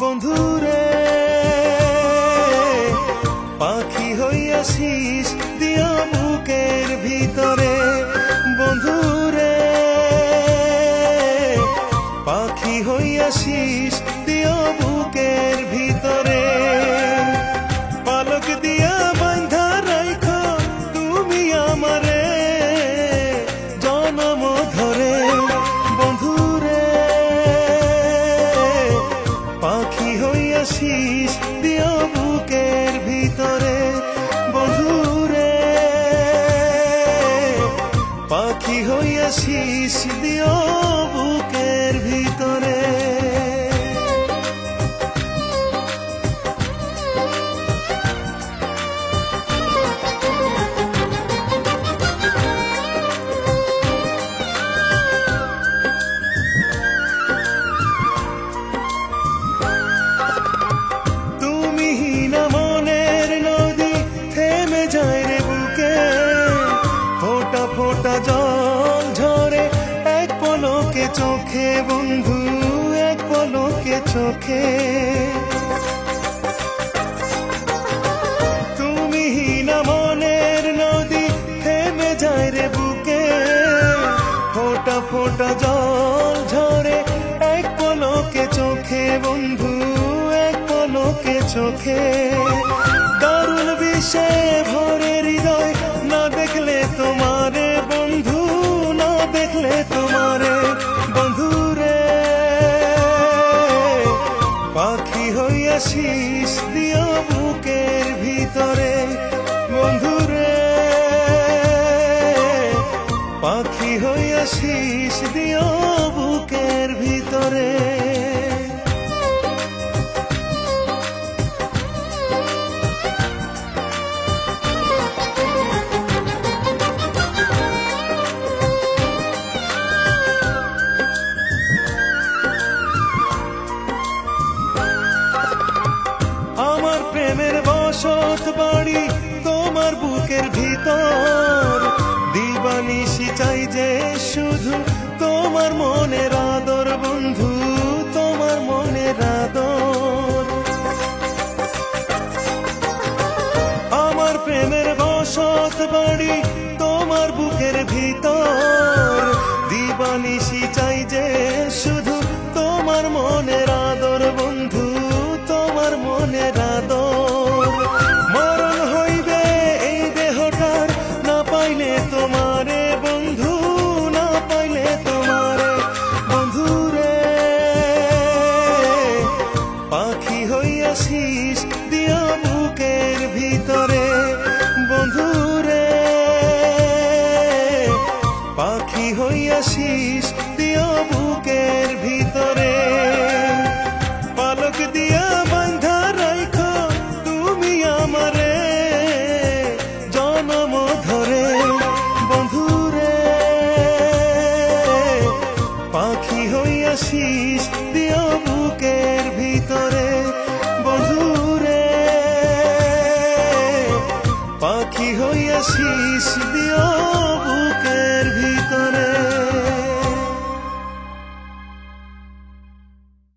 বন্ধুরে পাখি হইয়া শীষ দিয়া বুকের ভিতরে, বন্ধুরে পাখি হইয়া শীষ দিয়া বুকের ভিতরে, পালক দিয়া বাঁধা রাইখো তুমি আমারে জনম ধরে। বন্ধুরে পাখি হইয়া শীষ দিয়া বুকের ভিতরে, বন্ধুরে পাখি হইয়া শীষ দিয়া বুকের ভিতরে। ফোটা জল ঝরে এক পলকে চোখে, বন্ধু এক পলকে চোখে। তুমি না মনের নদী থেমে যায় রে বুকে, ফোটা ফোটা জল ঝরে এক পলকে চোখে, বন্ধু এক পলকে চোখে। দারুণ বিষে ভরে হৃদয় না দেখলে তোমারে, বন্ধু না দেখলে তোমারে। বন্ধুরে পাখি হইয়া শীষ দিয়া বুকের ভিতরে, বন্ধুরে পাখি হইয়া শীষ দিয়া বুকের ভিতরে। আমার প্রেমের বসত বাড়ি তোমার বুকের ভিতর, দিবানিশি চাই যে শুধু তোমার মনের আদর, বন্ধু তোমার মনের আদর। আমার প্রেমের বসত বাড়ি তোমার বুকের ভিতর, দিবানিশি চাই যে শুধু তোমার মনের আদর, বন্ধু তোমার মনের আদর। মরণ হইবে এই দেহটার না পাইলে তোমারে, বন্ধু না পাইলে তোমারে। বন্ধুরে পাখি হইয়া শীষ দিয়া বুকের ভিতরে, বন্ধুরে পাখি হইয়া শীষ দিয়া বুকের ভিতরে, পালক দিয়া বাঁধা রাইখো তুমি আমারে জনম ধরে। বন্ধুরে পাখি হইয়া শীষ দিয়া বুকের